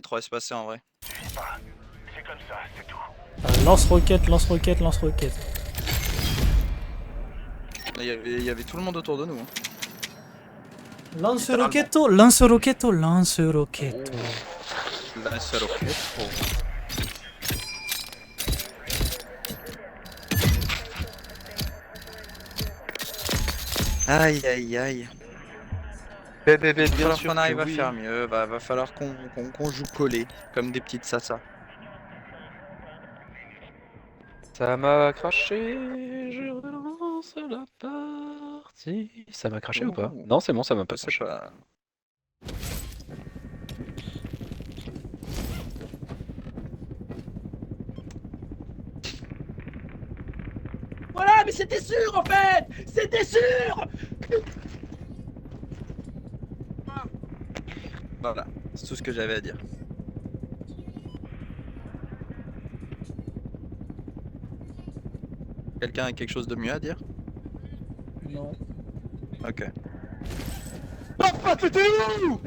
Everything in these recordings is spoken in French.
C'est trop espacé en vrai. C'est comme ça, c'est tout. Lance-roquette, lance-roquette, lance-roquette. Il y avait tout le monde autour de nous. Hein. Lance-roquetto, lance-roquetto, lance-roquetto. La seule roquette. Aïe aïe aïe. Bien Va falloir sûr qu'on que arrive à oui. faire mieux. Va falloir qu'on joue collé. Comme des petites sassas. Ça m'a craché, je relance la partie. Ça m'a craché ou pas? Ouh, Non, c'est bon, ça m'a je pas sais craché. pas. Voilà, mais c'était sûr en fait. C'était sûr. Voilà. C'est tout ce que j'avais à dire. Quelqu'un a quelque chose de mieux à dire? Non. Ok. Papa, t'étais où?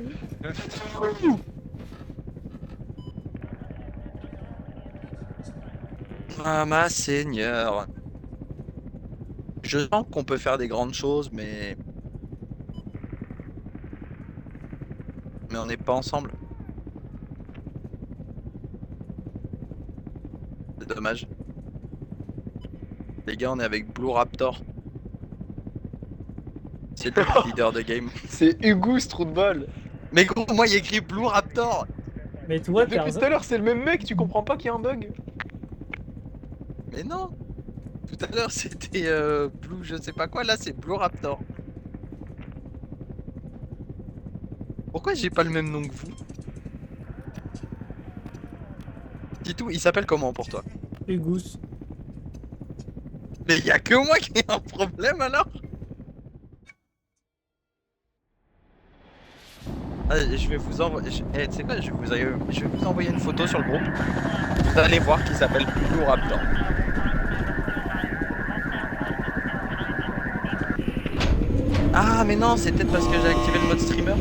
Ah ma seigneur. Je sens qu'on peut faire des grandes choses, mais on n'est pas ensemble. C'est dommage. Les gars, on est avec Blue Raptor. C'est lui le leader de game. C'est Hugo ce trou de balle. Mais gros, moi il y a écrit Blue Raptor. Mais toi, Depuis tout à l'heure, c'est le même mec, tu comprends pas qu'il y a un bug? Mais non. Tout à l'heure c'était Blue je sais pas quoi, là c'est Blue Raptor. Pourquoi j'ai pas le même nom que vous? Titou, il s'appelle comment pour toi? Hugus. Mais y a que moi qui ai un problème alors? Ah, je vais vous envoyer. Eh, tu sais quoi? Je vais vous envoyer une photo sur le groupe. Vous allez voir qu'il s'appelle Blue Raptor. Ah, mais non, c'est peut-être parce que j'ai activé le mode streamer.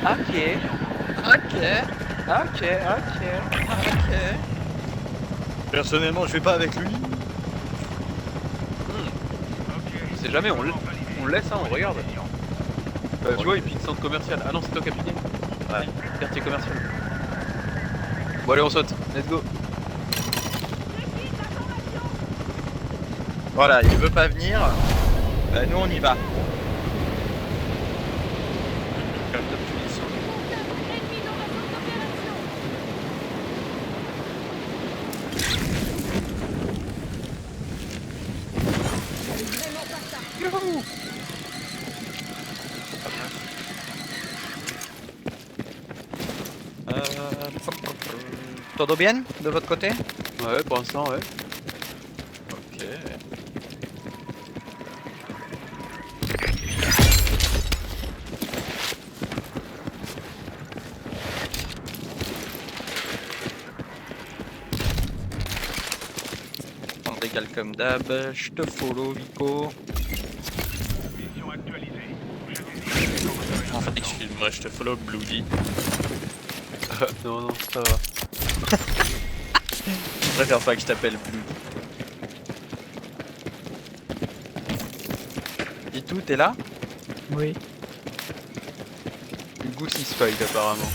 Ok. Ok. Ok. Ok. Ok. Personnellement, je vais pas avec lui. On sait jamais, on laisse, hein, on regarde. Tu vois, il pique centre commercial. Ah non, c'est toi qui as piqué. Ouais, quartier commercial. Bon, allez, on saute. Let's go. Voilà, il veut pas venir. Bah, nous, on y va. Comme de punition. Youhou. Todo bien de votre côté? Ouais, pour l'instant, ouais. Ok. On régale comme d'hab, je te follow Vico. Mission actualisée. Enfin, excuse-moi, je te follow Bloody. Non, non, ça va. Je préfère pas que je t'appelle Bloody. Et tout, t'es là? Oui. Hugo il se fight apparemment.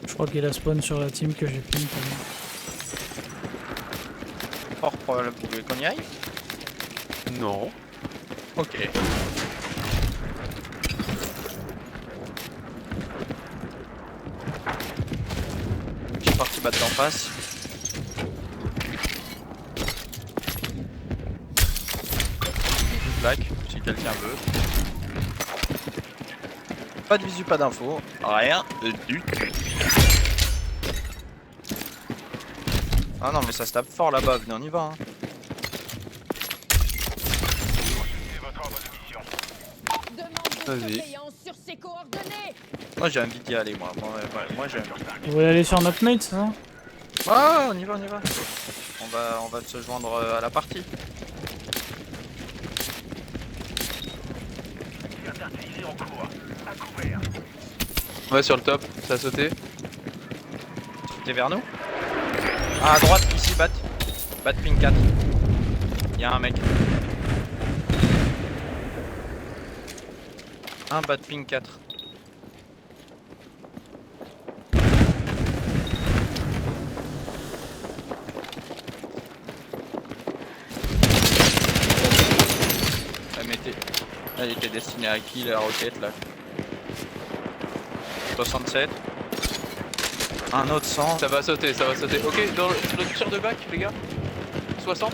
Je crois qu'il a spawn sur la team que j'ai ping. Fort probable, vous voulez qu'on y aille? Non. Ok. Je suis parti battre d'en face. Black, si quelqu'un veut. Pas de visu, pas d'infos. Rien du tout. Ah non mais ça se tape fort là-bas, venez on y va hein. C'est votre ordre de mission. Demande de Vas-y. surveillance sur ses coordonnées. Moi j'ai envie d'y aller moi, moi j'ai envie. Vous voulez aller sur notre mate, c'est ça? Ah on y va, on y va. On va se joindre à la partie. Ouais, sur le top, ça a sauté. T'es vers nous? Ah, à droite, ici, bat. Bat ping 4. Y'a un mec. Un bat ping 4. Elle était destinée à qui la roquette là? 67. Un autre 100. Ça va sauter, ça va sauter. Ok, dans le tir de bac, les gars. 60.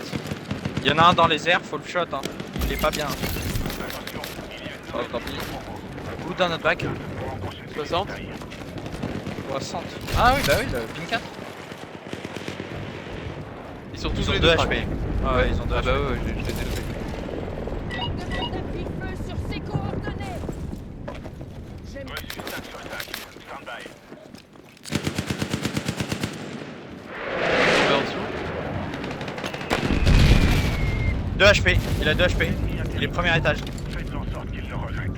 Il y en a un dans les airs, faut le shot hein. Il est pas bien. Oh, tant pis. Ou dans notre bac. 60. 60. Ah oui, bah oui, le ping 4. Ils sont tous Ils ont les 2 deux HP. frags. Ah ouais, ils ont 2 Ah HP. bah ouais, je les ai levés. Demande d'appui feu sur ses coordonnées. J'aime Reçu 5 sur 5. Stand-by. Tombé en dessous. 2 HP, il a 2 HP. Il est premier étage. Faites en sorte qu'il le rejette.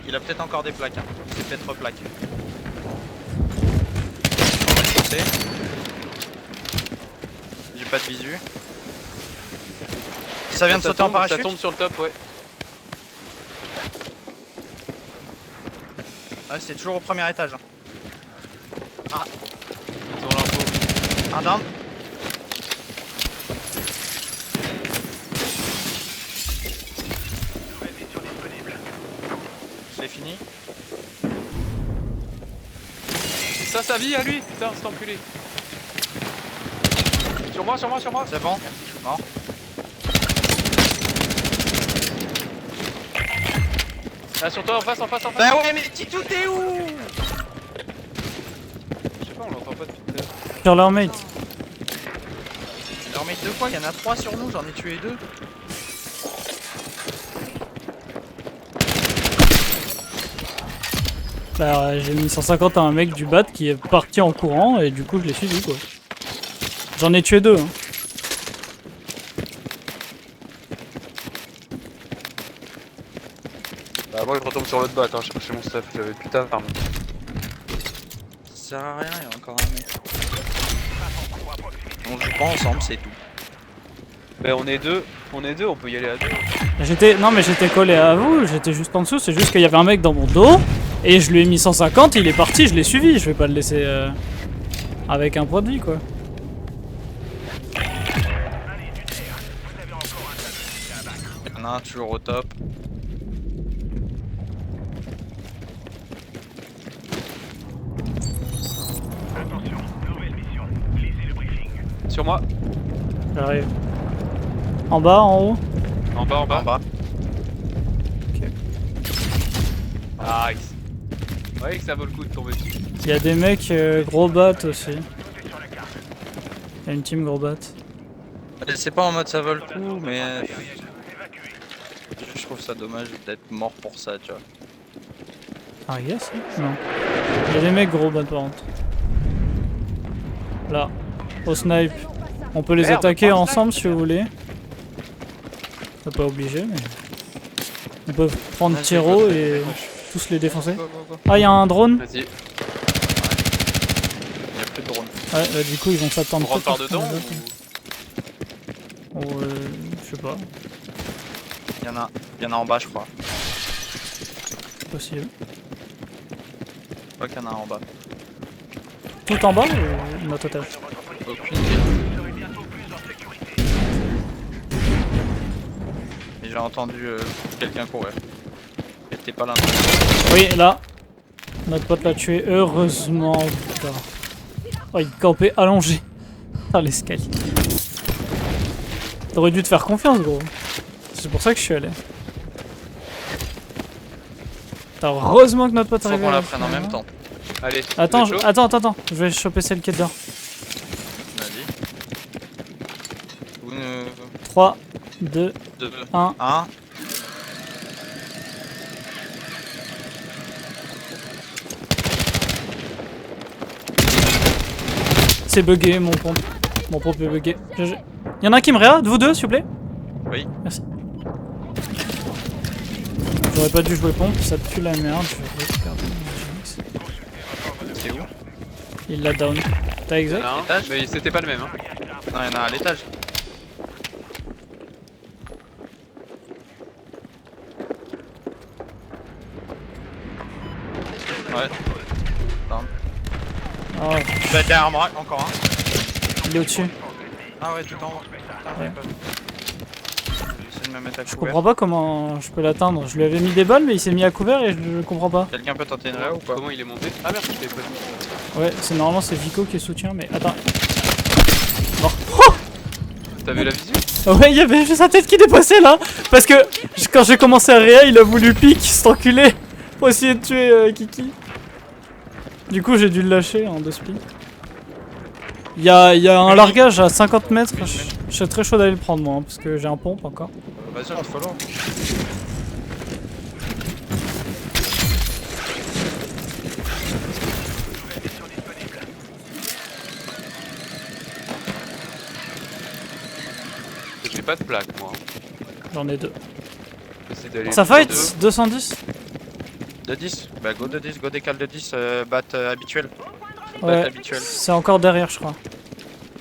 Il a peut-être encore des plaques. Hein. C'est peut-être replaque. J'ai pas de visu. Ça vient de sauter en parachute. Ça tombe sur le top, ouais. Ouais, c'est toujours au premier étage. Hein. Ils ont l'info. Un down. Nouvelle mission disponible. C'est fini. Ça, sa vie à lui. Putain, c'est enculé. Sur moi, sur moi, sur moi. C'est bon. Bon. Ah, sur toi, en face, en face, en face. Bah ouais, mais Titou, t'es où? Je sais pas, on l'entend pas depuis tout à l'heure. Sur leur mate. Il leur met 2 fois, il y en a 3 sur nous, j'en ai tué 2. Bah, j'ai mis 150 à un mec du bat qui est parti en courant et du coup je l'ai suivi quoi. J'en ai tué 2 hein. Bah, moi, je retombe sur l'autre batte, hein. Je cherchais mon stuff, j'avais putain d'armes. Ça sert à rien, il y a encore un mec. On joue pas ensemble, c'est tout. Bah, on est deux, on peut y aller à deux. Non mais j'étais collé à vous, j'étais juste en dessous, c'est juste qu'il y avait un mec dans mon dos et je lui ai mis 150, il est parti, je l'ai suivi, je vais pas le laisser avec un point de vie quoi. Il y en a un toujours au top. Attention, nouvelle mission. Lisez le briefing. Sur moi. J'arrive. En bas, en haut. En bas, en bas. En bas. Nice. Vous voyez que ça vaut le coup de tomber dessus. Il y a des mecs gros bat aussi. Il y a une team gros bat. C'est pas en mode ça vole le coup, mais je trouve ça dommage d'être mort pour ça, tu vois. Ah yes, non. Il y a des mecs gros bat par contre. Là, au snipe. On peut les Merde, attaquer prends le ensemble si vous voulez. C'est pas obligé mais... On peut prendre Tiro et tous les défoncer. Go, go, go. Ah, il y a un drone. Vas-y. Il y a plus de drone. Ouais, du coup ils vont On s'attendre rentre par peut-être dedans à ou... Oh, je sais pas, Il y en a en bas, je crois. possible. Je crois qu'il y en a un en bas. Tout en bas ou notre étage? Aucune idée. Mais j'ai entendu quelqu'un courir. Et t'es pas là. Oui, là. Notre pote l'a tué, heureusement. Putain. Oh, il campait allongé dans l'escalier. T'aurais dû te faire confiance, gros. C'est pour ça que je suis allé. Putain, heureusement que notre pote Faut arrive. qu'on la prenne en même temps. Allez. Attends, vous êtes chaud attends. Je vais choper celle qui est dedans. Vas-y. 3, 2, 2, 1. 1. C'est bugué, mon pompe. Mon pompe est bugué. Y'en a un qui me réa, de vous deux, s'il vous plaît? Oui. Merci. J'aurais pas dû jouer pompe, ça pue la merde. Je vais regarder mon GX. C'est où? Il l'a down. T'as exact? Non, Étage mais c'était pas le même. Hein. Non, il y en a un à l'étage. Ouais. Down. Oh, Il va être derrière moi, encore un. il est au-dessus. Ah ouais, tout en haut. Putain, Ouais. j'ai pas vu. J'essaie de me mettre à Je couvert. comprends pas comment je peux l'atteindre. Je lui avais mis des balles, mais il s'est mis à couvert et je comprends pas. Quelqu'un peut tenter une réa ou pas? Comment il est monté? Ah merde, je t'ai pas vu. Ouais, c'est normalement c'est Vico qui soutient, mais attends. T'as vu la visu? Ouais, il y avait juste sa tête qui dépassait là. Parce que quand j'ai commencé à réa, il a voulu pique, cet enculé, pour essayer de tuer Kiki. Du coup, j'ai dû le lâcher en 2 splits. Il y a un largage à 50 mètres. Je serais très chaud d'aller le prendre moi, hein, parce que j'ai un pompe encore. Vas-y, on te follow. J'ai pas de plaque moi. J'en ai 2. J'essaie d'aller. Ça fight 210. De 10? Bah go de 10, go décale de 10, bat habituel. Bat Ouais, habituel. c'est encore derrière, je crois.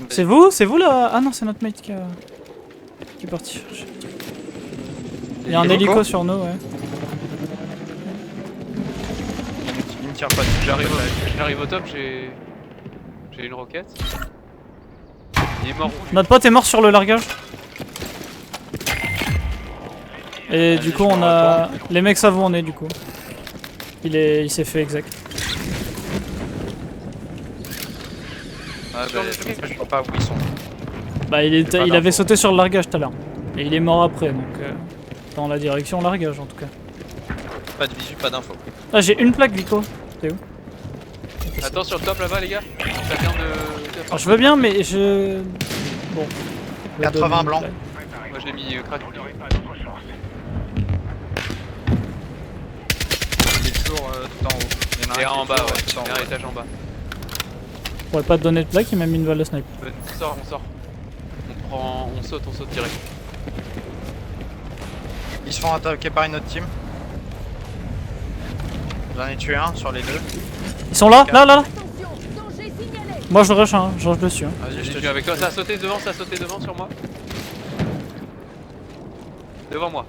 C'est vous? C'est vous là? Ah non, c'est notre mate qui est parti chercher. Il y a un hélico sur nous, ouais. Il me tire pas dessus. J'arrive au top, j'ai une roquette. Il est mort. Notre pote est mort sur le largage. Et du Vas-y, coup, je on me a. Les mecs savent où on est, du coup. Il s'est fait exact. Ah bah, je vois pas où ils sont. Bah, il pas avait d'infos. sauté sur le largage tout à l'heure. Et il est mort après, donc. Dans la direction largage, en tout cas. Pas de visu, pas d'infos. Ah, j'ai une plaque, Vico. T'es où? Attends sur le top là-bas les gars. Ça vient de. Alors, je veux bien, mais je. Bon. Je vais 80 donner une blanc. plaque. Moi je l'ai mis crack. Il est toujours tout en haut. Il y en a Et un qui en est bas, toujours, ouais. tout en haut. Dernier étage en bas. Je pourrais pas te donner de plaque, il m'a mis une balle de snipe. On sort. On saute direct. Ils se font attaquer par une autre team. J'en ai tué un sur les deux. Ils sont là, là. Attention, danger signalé. Moi, je rush, hein. Je rush dessus. Hein. Vas-y, je Je te suis tue. avec toi, ça a sauté devant sur moi. Devant moi.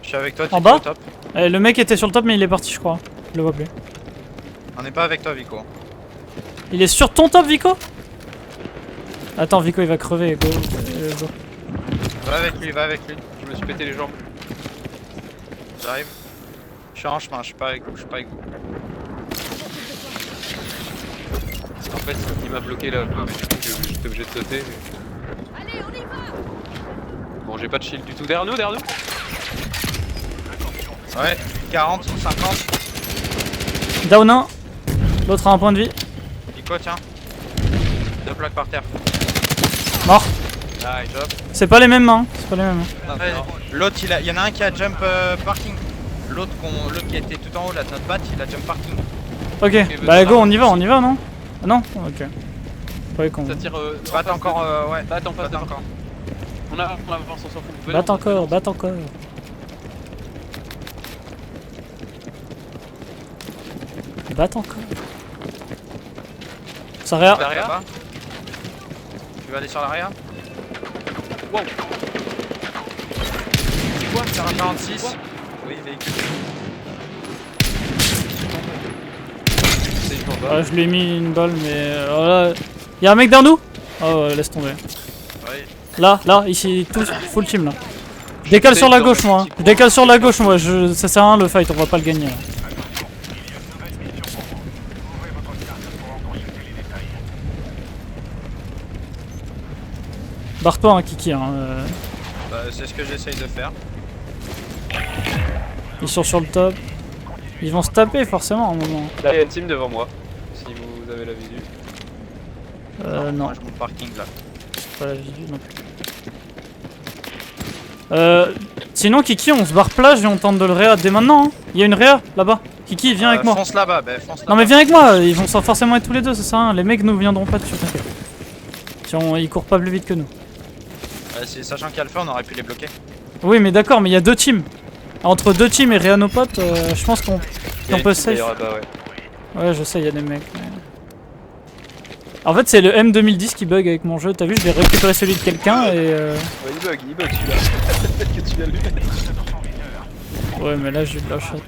Je suis avec toi, En Titi, bas au top. Le mec était sur le top, mais il est parti, je crois. Je le vois plus. On n'est pas avec toi, Vico. Il est sur ton top, Vico? Attends, Vico, il va crever. Go. Go. Va avec lui, va avec lui. Je me suis pété les jambes. J'arrive. Je suis en chemin, je suis pas avec vous, Parce qu'en fait, il m'a bloqué là. J'étais obligé de sauter. Allez, on y va. Bon, j'ai pas de shield du tout. Derrière nous. Ouais, 40, 50. Down 1. L'autre a un point de vie. Vico, tiens. 2 plaques par terre. Mort. Ah, job. C'est pas les mêmes mains. C'est pas les mêmes mains. Ouais, l'autre, il y en a un qui a jump parking. L'autre qui était tout en haut là, notre bat, il a jump parking. Ok, bah go, on y va, non? Ah non? Ok. Ouais, qu'on. Ça tire. Bat encore, ouais. Bat en face Bat de encore. On avance, on s'en fout. Venez, Batte on- encore, batte encore. Batte encore. Ça réa. Derrière. Là-bas. Tu vas aller sur l'arrière? Wow. Quoi? Sur un 46. Oui, véhicule. C'est une combat. Ouais, je lui ai mis une balle, mais. Voilà. Y'a un mec derrière nous? Oh, laisse tomber. Oui. Là, ici, tous, full team là. Je décale sur la gauche, moi. Je décale sur la gauche, moi. Ça sert à rien le fight, on va pas le gagner. Là. Barre-toi, hein, Kiki. Hein. Bah, c'est ce que j'essaye de faire. Ils sont sur le top. Ils vont se taper forcément à un moment. Là, il y a une team devant moi. Si vous avez la visu. Non, Moi, je monte parking là. pas la visu non plus. Sinon, Kiki, on se barre plage et on tente de le réa dès maintenant. Hein. Il y a une réa là-bas. Kiki, viens avec moi. Fonce là-bas, bah fonce là-bas. Non mais viens avec moi, ils vont forcément être tous les deux, c'est ça, hein. Les mecs nous viendront pas dessus, t'inquiète. Si ils courent pas plus vite que nous. Sachant qu'il y a le feu, on aurait pu les bloquer. Oui mais d'accord, mais il y a deux teams. Entre deux teams et rien nos potes, je pense qu'on peut safe. Bah ouais. Ouais, je sais, il y a des mecs. Mais... En fait, c'est le M2010 qui bug avec mon jeu. T'as vu, je vais récupérer celui de quelqu'un et. Ouais, il bug celui-là. Peut-être que tu viens de lui mettre. Ouais, mais là j'ai eu de la chatte.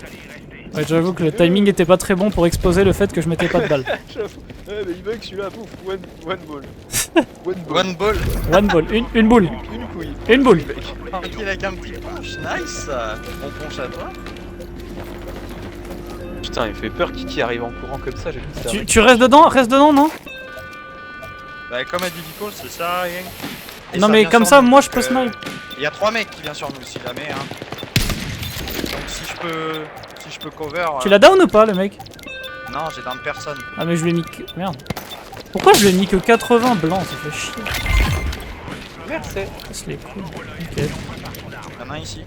Ouais, j'avoue que le timing était pas très bon pour exposer le fait que je mettais pas de balles. J'avoue. Ouais, mais il bug celui-là, pouf, one ball. One ball. One ball, une boule. Une couille. Une boule. Un kill avec un petit punch. Nice. Bon punch à toi. Putain, il fait peur Kiki arrive en courant comme ça. J'ai cru que c'était Tu restes dedans, non? Bah, comme a dit Vico, ça sert à rien. Et Non, ça mais vient comme sur ça, nous, moi je donc, peux snipe. Il y a 3 mecs qui viennent sur nous si jamais. Hein. Donc si je peux cover. Tu l'as down ou pas, le mec? Non, j'ai down personne. Ah, mais je lui ai mis que. Merde. Pourquoi je lui ai mis que 80 blancs? Ça fait chier. Merci. Casse les couilles. Ok. Y'en a un ici.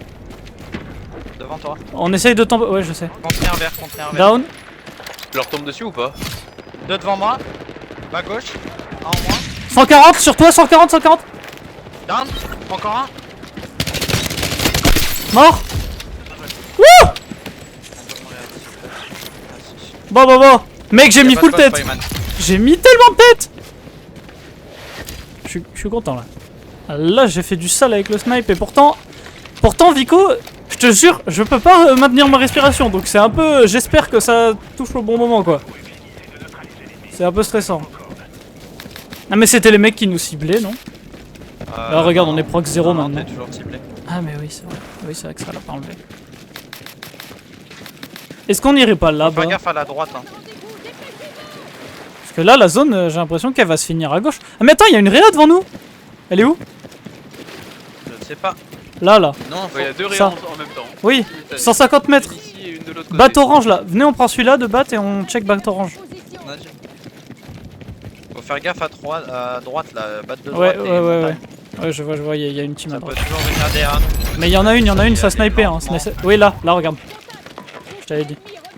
Devant toi. On essaye de tomber. Ouais, je sais. Contenir vert, contenir vert. Down. Tu leur tombes dessus ou pas? 2 devant moi. Bas gauche. Un en moins. 140 sur toi, 140. Down. Encore un. Mort. Wouh! Bon. Mec, j'ai mis full tête. J'ai mis tellement de tête. Je suis content là. Là, j'ai fait du sale avec le snipe et pourtant Vico, je te jure, je peux pas maintenir ma respiration. Donc c'est un peu, j'espère que ça touche au bon moment quoi. C'est un peu stressant. Ah mais c'était les mecs qui nous ciblaient, non? Là regarde, on est proc 0 maintenant. T'es toujours ciblé. Ah mais oui, c'est vrai. Oui, c'est vrai que ça l'a pas enlevé. Est-ce qu'on irait pas là-bas? Fais gaffe à la droite. Hein. Parce que là, la zone, j'ai l'impression qu'elle va se finir à gauche. Ah mais attends, il y a une réa devant nous. Elle est où? Je sais pas. Là. Non, Il y a deux Ça. réans en même temps. Oui, 150 mètres. Une ici et une de l'autre côté. Batte orange là. Venez, on prend celui-là de batte et on check batte orange. Position. Faut faire gaffe à droite là, batte de Ouais, droite. et ouais. montagne. Ouais, je vois, il y a une team à Ça peut droite. toujours venir derrière nous. Mais il y en a une, ça sniper. Hein. Oui, là, regarde. Je t'avais dit.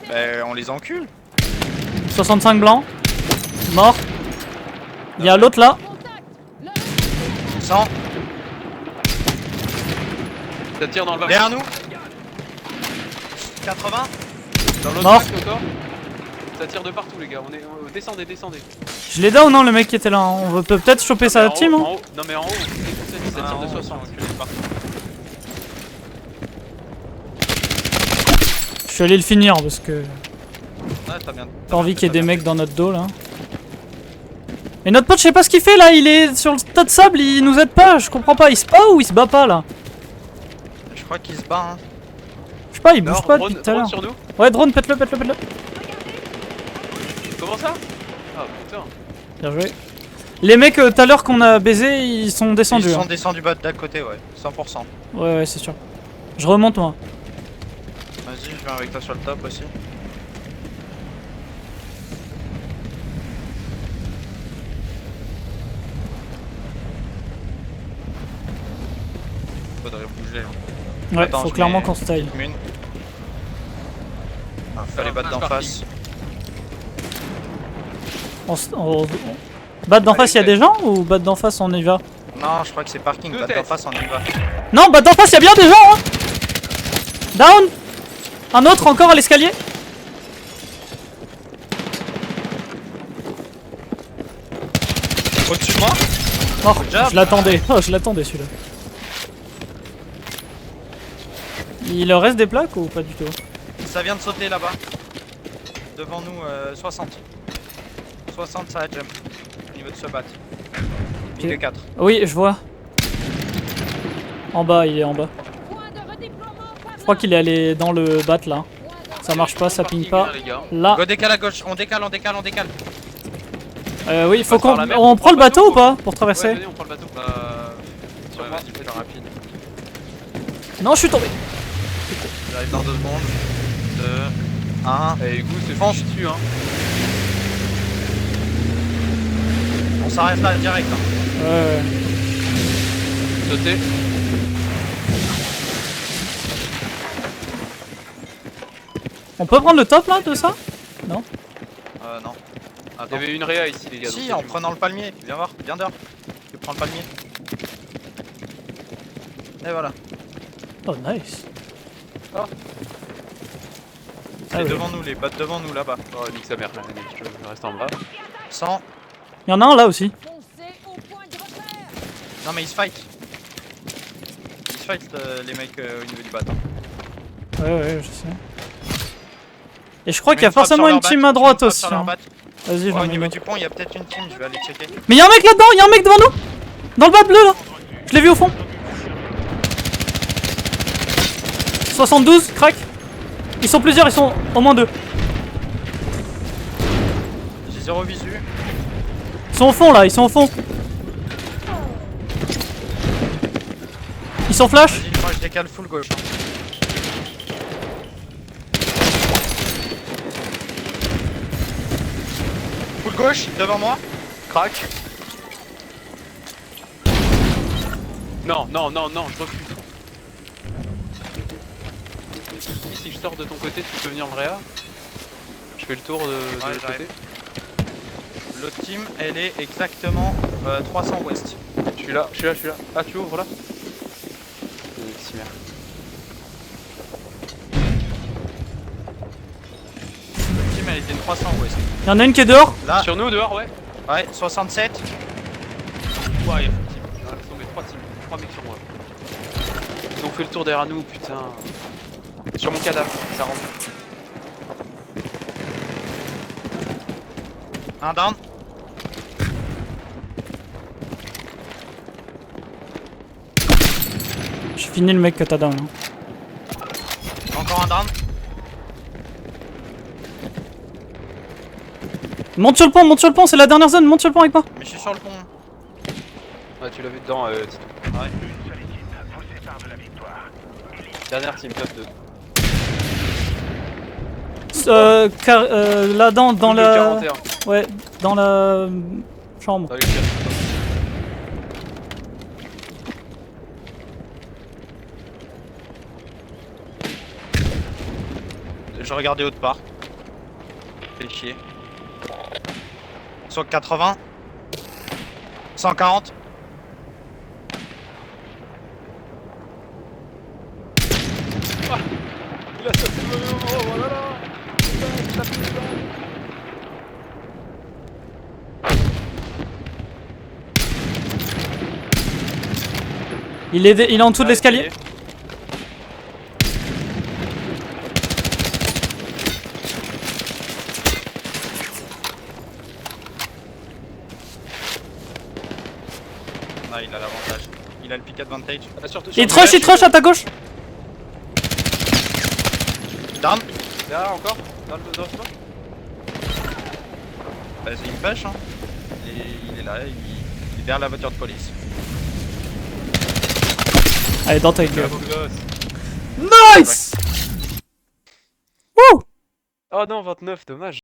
Bah, on les encule. 65 blancs. Mort. Il y a l'autre là. 100. Ça tire dans le bas. Derrière nous. 80. Dans l'autre Mort. bac encore. Ça tire de partout les gars. Descendez. Je l'ai down, non, le mec qui était là. On peut peut-être choper sa En team. haut, Hein. en haut. Non mais en haut. Ça tire de 60. Je suis allé le finir parce que Ouais, t'as bien. pas envie qu'il y ait des mecs dans notre dos là. Mais notre pote, je sais pas ce qu'il fait là. Il est sur le tas de sable, il nous aide pas. Je comprends pas. Il se bat ou il se bat pas là? Je crois qu'il se bat. Hein. Je sais pas, il bouge pas depuis tout à l'heure. Sur nous. Ouais, drone, pète-le. Comment ça? Ah putain. Bien joué. Les mecs tout à l'heure qu'on a baisé, ils sont descendus. Ils sont Hein. descendus bas d'à côté, ouais. 100%. Ouais, c'est sûr. Je remonte moi. Vas-y, je viens avec toi sur le top aussi. Faudrait bouger. Hein. Ouais, Attends, faut je clairement mets qu'on style. Une. Ah, fallait battre d'en face. Batte d'en face, il y a des gens ou batte d'en face, on y va? Non, je crois que c'est parking. Battre d'en face, on y va. Non, batte d'en face, il y a bien des gens hein. Down. Un autre encore à l'escalier. Au-dessus de moi. Mort. job. Je l'attendais. Oh, je l'attendais celui-là. Il reste des plaques ou pas du tout? Ça vient de sauter là-bas. Devant nous, 60. 60, ça a jump. Au niveau de ce bat. Mid 4. Oui, je vois. En bas, il est en bas. Point de redéploiement. Je crois qu'il est allé dans le bat là. Ça marche pas, ça ping pas. Les gars. Là, Go décale à gauche, on décale. oui, faut passe par qu'on la mer, on prend le bateau ou pas pour Ouais, traverser? vas-y, on prend le bateau. Ouais, vas-y, fais rapide. Non, je suis tombé. J'arrive dans 2 secondes. 2, 1. Eh, Hugo, c'est Fonce. fonce dessus, hein. On s'arrête là direct. Hein. Ouais. Sauter. On peut prendre le top là de ça? Non. Non. Il y Attends. avait une réa ici, les gars. Si, donc en prenant le palmier. Viens voir, viens dehors. Tu prends le palmier. Et voilà. Oh nice. Ah Les oui. devant nous, les bottes devant nous là-bas. Oh, nique sa mère, là, je reste en bas. 100. Il y en a un là aussi. Foncez au point de repère. Non mais ils se fight. Ils se fight les mecs au niveau du bâton. Ouais, je sais. Et je crois qu'il y a forcément une team à droite aussi. Hein. Vas-y, Au j'en mets niveau une autre. du pont, il y a peut-être une team, je vais aller checker. Mais y'a un mec là-dedans, y'a un mec devant nous. Dans le bas bleu là. Je l'ai vu au fond. 72, crack. Ils sont plusieurs, ils sont au moins deux. J'ai 0 visu. Ils sont au fond là, ils sont au fond. Ils sont flash. Vas-y, moi je décale full gauche. Hein. Full gauche, devant moi. Crac. Non, je refuse. Si je sors de ton côté, tu peux venir me réa. Je fais le tour de l'autre j'arrive. côté. L'autre team, elle est exactement 300 ouest. Je suis là. Ah, tu ouvres là merde. L'autre team, elle était 300 ouest. Y'en a une qui est dehors. Là, Sur nous, dehors, ouais. ouais, 67. Ouais, il y a full team. Laisse tomber 3 teams. 3 mecs sur moi. Ils ont fait le tour derrière nous, putain. Sur mon cadavre, ça rentre. Un down. J'ai fini le mec que t'as down. Hein. Encore un down. Monte sur le pont, c'est la dernière zone, monte sur le pont avec moi. Mais je suis sur le pont. Ouais, tu l'as vu dedans, Tito. Ouais. Une seule équipe vous sépare de la victoire. Dernière team, top 2. Là dans la. 41. Ouais, dans la chambre. Dans les tirs. Je regardais autre part. Fais chier. 180. 140. Il a sauté le moment, oh là là. Il est en dessous de l'escalier. Ah, il a l'avantage. Il a le pick advantage. Ah, surtout Il trush à ta gauche. Down. Là encore. Dans le smoke. Vas-y, il pêche. Hein. Il est là, il est derrière la voiture de police. Allez, dans ta gueule. Beau gosse. Nice. Wouh. Oh non, 29, dommage.